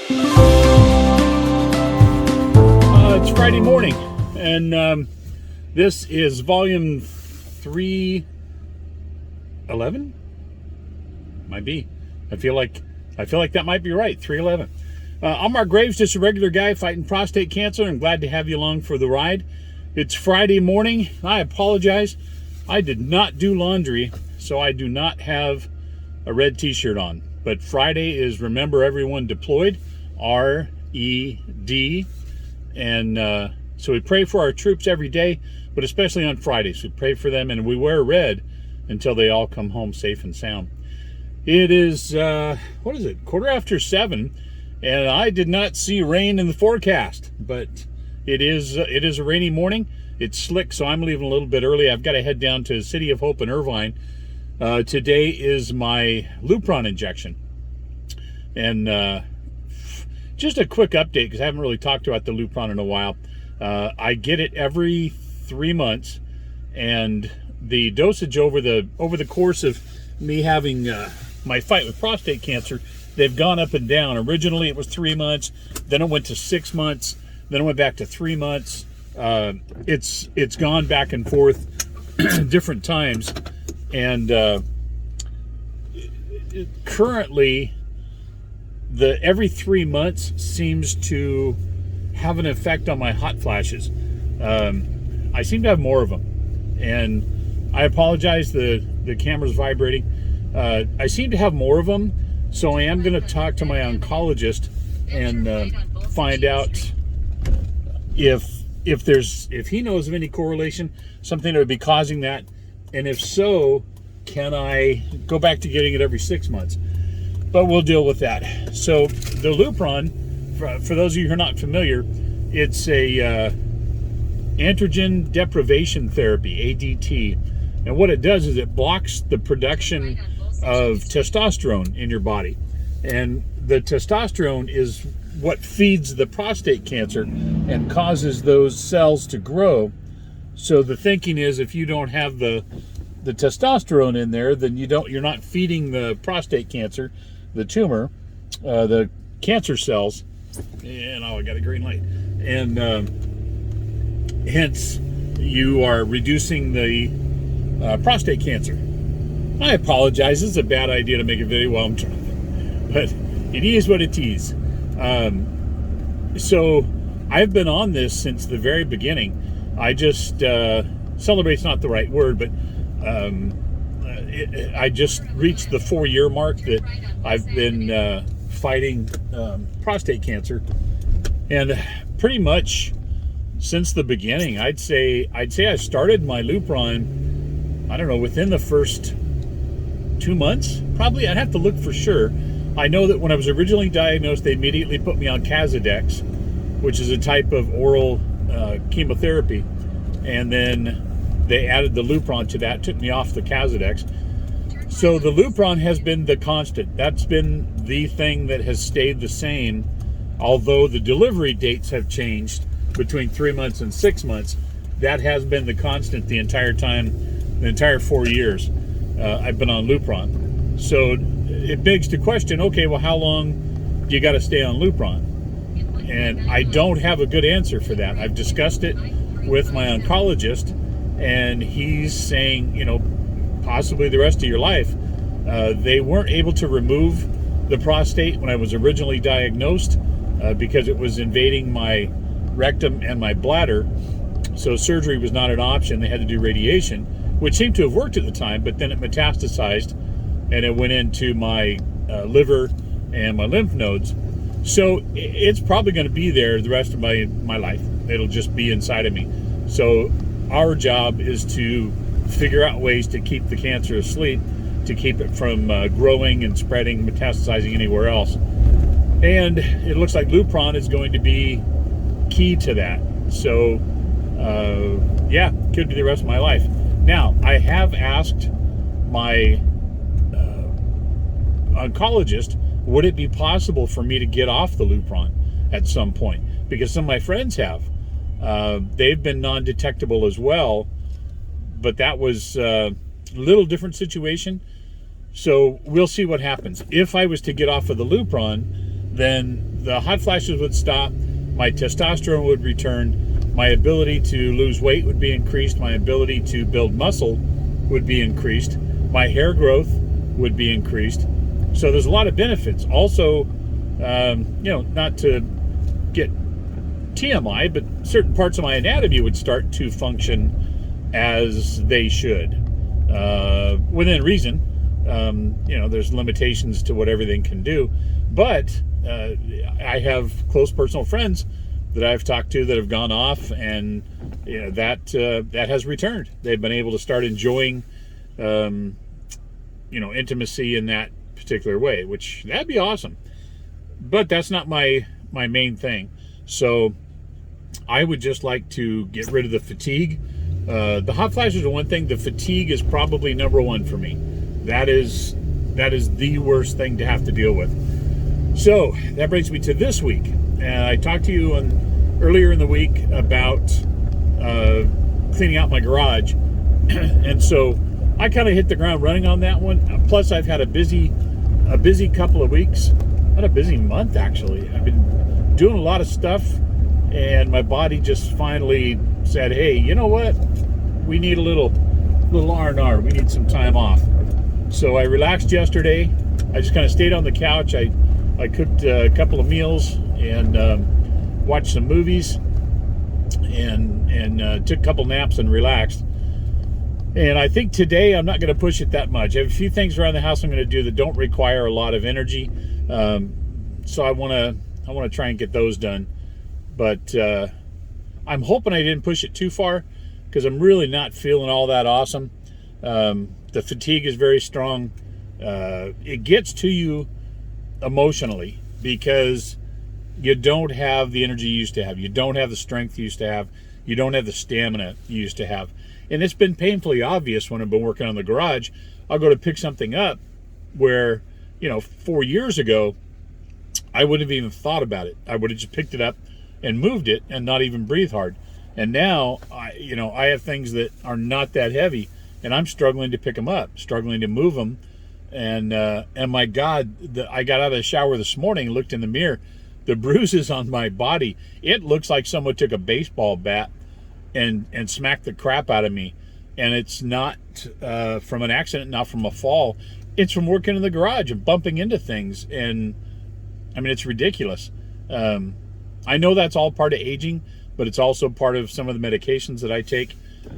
It's Friday morning, and this is volume 311. Might be. I feel like that might be right. 311. I'm Mark Graves, just a regular guy fighting prostate cancer. I'm glad to have you along for the ride. It's Friday morning. I apologize. I did not do laundry, so I do not have a red t-shirt on. But Friday is Remember Everyone Deployed, R.E.D. And so we pray for our troops every day, but especially on Fridays. We pray for them, and we wear red until they all come home safe and sound. It is, 7:15, and I did not see rain in the forecast, but it is a rainy morning. It's slick, so I'm leaving a little bit early. I've got to head down to City of Hope in Irvine. Today is my Lupron injection. And just a quick update, because I haven't really talked about the Lupron in a while. I get it every 3 months, and the dosage over the course of me having my fight with prostate cancer, they've gone up and down. Originally it was 3 months, then it went to 6 months, then it went back to 3 months. It's gone back and forth different times, and currently every 3 months seems to have an effect on my hot flashes. I seem to have more of them, and I apologize, the camera's vibrating. I seem to have more of them, so I am going to talk to my oncologist and find out if he knows of any correlation, something that would be causing that, and if so, can I go back to getting it every 6 months? But we'll deal with that. So the Lupron, for those of you who are not familiar, it's a androgen deprivation therapy, ADT, and what it does is it blocks the production of testosterone in your body, and the testosterone is what feeds the prostate cancer and causes those cells to grow. So the thinking is, if you don't have the testosterone in there, then you're not feeding the prostate cancer, the tumor, the cancer cells. And I got a green light, and hence you are reducing the prostate cancer. I apologize. It's a bad idea to make a video while I'm driving, but it is what it is. So I've been on this since the very beginning. I just celebrate's not the right word, but I just reached the 4-year mark that I've been fighting prostate cancer, and pretty much since the beginning, I'd say I started my Lupron, I don't know, within the first 2 months, probably. I'd have to look for sure. I know that when I was originally diagnosed, they immediately put me on Casodex, which is a type of oral chemotherapy, and then they added the Lupron to that, took me off the Casodex. So the Lupron has been the constant. That's been the thing that has stayed the same, although the delivery dates have changed between 3 months and 6 months. That has been the constant the entire time, the entire 4 years I've been on Lupron. So it begs the question, okay, well, how long do you got to stay on Lupron? And I don't have a good answer for that. I've discussed it with my oncologist, and he's saying, possibly the rest of your life. They weren't able to remove the prostate when I was originally diagnosed because it was invading my rectum and my bladder. So surgery was not an option. They had to do radiation, which seemed to have worked at the time, but then it metastasized and it went into my liver and my lymph nodes. So it's probably going to be there the rest of my life. It'll just be inside of me. So our job is to figure out ways to keep the cancer asleep, to keep it from growing and spreading, metastasizing anywhere else. And it looks like Lupron is going to be key to that. So yeah, could be the rest of my life. Now, I have asked my oncologist, would it be possible for me to get off the Lupron at some point? Because some of my friends have. They've been non-detectable as well, but that was a little different situation. So we'll see what happens. If I was to get off of the Lupron, then the hot flashes would stop, my testosterone would return, my ability to lose weight would be increased, my ability to build muscle would be increased, my hair growth would be increased. So there's a lot of benefits. Also, not to get TMI, but certain parts of my anatomy would start to function as they should, within reason. There's limitations to what everything can do, but I have close personal friends that I've talked to that have gone off, and that has returned. They've been able to start enjoying, intimacy in that particular way, which that'd be awesome. But that's not my main thing. So I would just like to get rid of the fatigue. The hot flashes are one thing. The fatigue is probably number one for me. That is the worst thing to have to deal with. So that brings me to this week. I talked to you earlier in the week about cleaning out my garage. And so I kind of hit the ground running on that one. Plus, I've had a busy couple of weeks. Not a busy month, actually. I've been doing a lot of stuff, and my body just finally said, hey, you know what? We need a little R&R. We need some time off. So I relaxed yesterday. I just kind of stayed on the couch. I cooked a couple of meals and watched some movies and took a couple naps and relaxed. And I think today I'm not going to push it that much. I have a few things around the house I'm going to do that don't require a lot of energy. So I want to try and get those done. But I'm hoping I didn't push it too far, because I'm really not feeling all that awesome. The fatigue is very strong. It gets to you emotionally because you don't have the energy you used to have. You don't have the strength you used to have. You don't have the stamina you used to have. And it's been painfully obvious when I've been working on the garage. I'll go to pick something up where, 4 years ago, I wouldn't have even thought about it. I would have just picked it up and moved it and not even breathe hard. And now, I have things that are not that heavy, and I'm struggling to pick them up, struggling to move them. And my God, I got out of the shower this morning and looked in the mirror. The bruises on my body, it looks like someone took a baseball bat and smacked the crap out of me. And it's not from an accident, not from a fall. It's from working in the garage and bumping into things. And I mean, it's ridiculous. I know that's all part of aging, but it's also part of some of the medications that I take.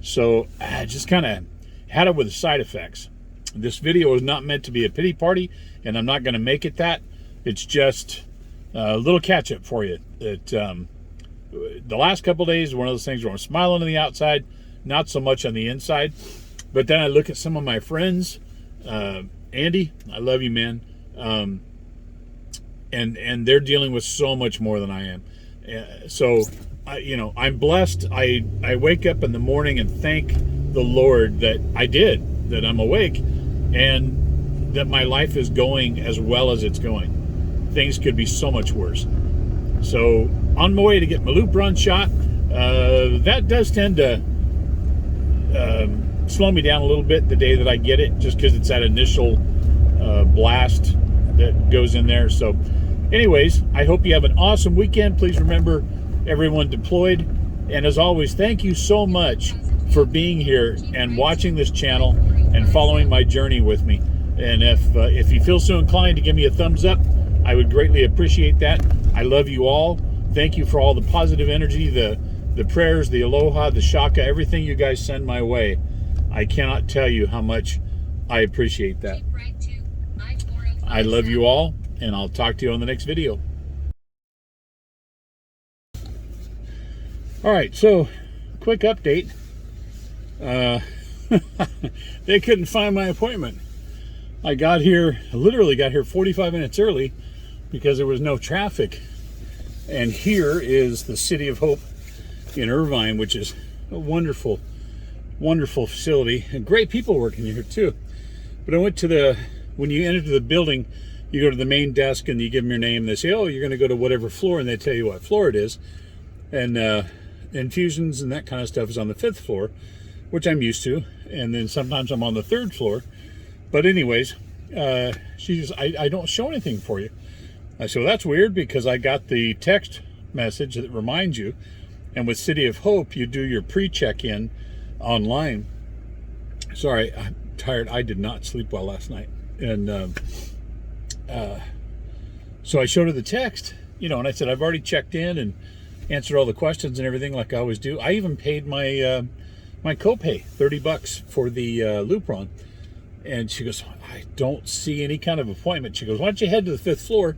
So I just kind of had it with the side effects. This video is not meant to be a pity party, and I'm not going to make it that. It's just a little catch up for you. The last couple of days, one of those things where I'm smiling on the outside, not so much on the inside. But then I look at some of my friends. Andy, I love you, man. And they're dealing with so much more than I am. So I'm blessed. I wake up in the morning and thank the Lord that that I'm awake, and that my life is going as well as it's going. Things could be so much worse. So on my way to get my Lupron shot. That does tend to slow me down a little bit the day that I get it, just because it's that initial blast that goes in there. So anyways, I hope you have an awesome weekend. Please remember, everyone deployed. And as always, thank you so much for being here and watching this channel and following my journey with me. And if you feel so inclined to give me a thumbs up, I would greatly appreciate that. I love you all. Thank you for all the positive energy, the prayers, the aloha, the shaka, everything you guys send my way. I cannot tell you how much I appreciate that. I love you all, and I'll talk to you on the next video. All right, so quick update. They couldn't find my appointment. I literally got here 45 minutes early because there was no traffic. And here is the City of Hope in Irvine, which is a wonderful, wonderful facility, and great people working here too. But I went to when you enter the building, you go to the main desk and you give them your name. They say, oh, you're going to go to whatever floor, and they tell you what floor it is. And infusions and that kind of stuff is on the 5th floor, which I'm used to. And then sometimes I'm on the 3rd floor. But anyways, she says, I don't show anything for you. I said, well, that's weird because I got the text message that reminds you. And with City of Hope, you do your pre-check-in online. Sorry, I'm tired. I did not sleep well last night. And so I showed her the text, and I said, I've already checked in and answered all the questions and everything like I always do. I even paid my my copay, $30 for the Lupron. And she goes, I don't see any kind of appointment. She goes, why don't you head to the 5th floor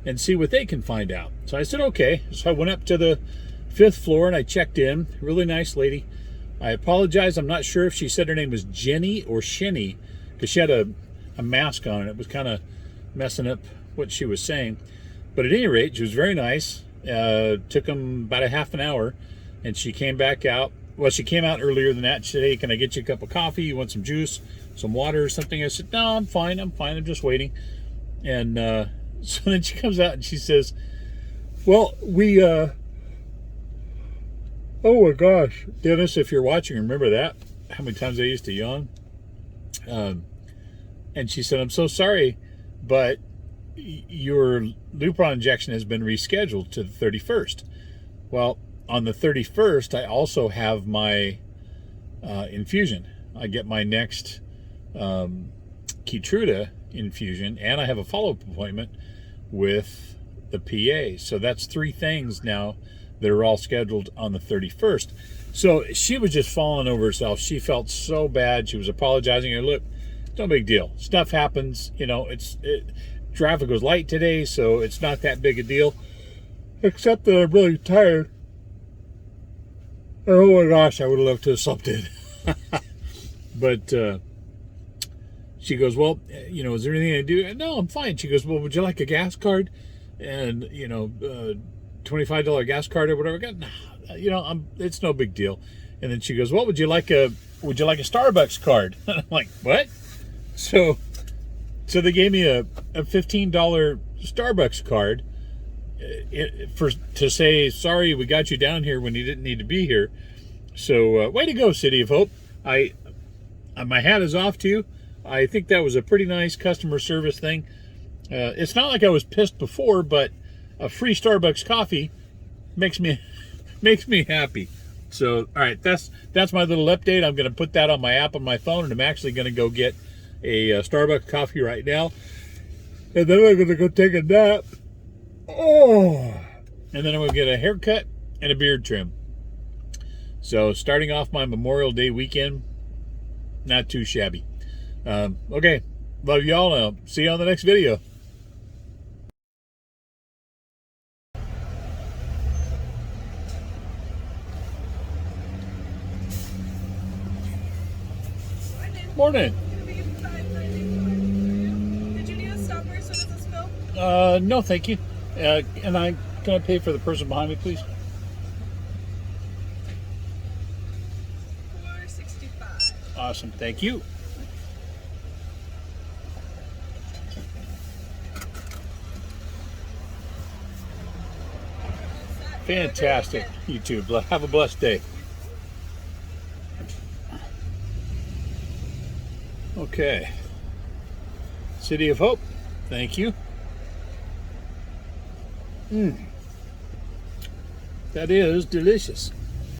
and see what they can find out? So I said, okay. So I went up to the 5th floor and I checked in. Really nice lady. I apologize. I'm not sure if she said her name was Jenny or Shinny because she had a mask on and it was kind of messing up what she was saying. But at any rate, she was very nice. Took them about a half an hour and she came back out. Well, she came out earlier than that. She said, hey, can I get you a cup of coffee? You want some juice, some water or something? I said, no, I'm fine. I'm just waiting. And so then she comes out and she says, well, we, oh my gosh, Dennis, if you're watching, remember that? How many times I used to yawn? And she said, I'm so sorry, but your Lupron injection has been rescheduled to the 31st. Well, on the 31st, I also have my infusion. I get my next Keytruda infusion, and I have a follow-up appointment with the PA. So that's 3 things now that are all scheduled on the 31st. So she was just falling over herself. She felt so bad. She was apologizing. And look, no big deal. Stuff happens. Traffic was light today, so it's not that big a deal. Except that I'm really tired. Oh my gosh, I would have loved to have slept in. But she goes, well, is there anything I do? No, I'm fine. She goes, well, would you like a gas card? And, $25 gas card or whatever. I got, it's no big deal. And then she goes, well, would you like a Starbucks card? And I'm like, what? So they gave me a $15 Starbucks card to say, sorry, we got you down here when you didn't need to be here. So way to go, City of Hope. My hat is off to you. I think that was a pretty nice customer service thing. It's not like I was pissed before, but a free Starbucks coffee makes me happy. So, all right, that's my little update. I'm going to put that on my app on my phone, and I'm actually going to go get a Starbucks coffee right now. And then I'm going to go take a nap. Oh! And then I'm going to get a haircut and a beard trim. So, starting off my Memorial Day weekend, not too shabby. Okay, love y'all. I'll see you on the next video. Morning. Did you need a stopper so does this fill? No, thank you. Can I pay for the person behind me, please? $4.65. Awesome, thank you. Fantastic, YouTube. Have a blessed day. Okay. City of Hope, thank you. That is delicious.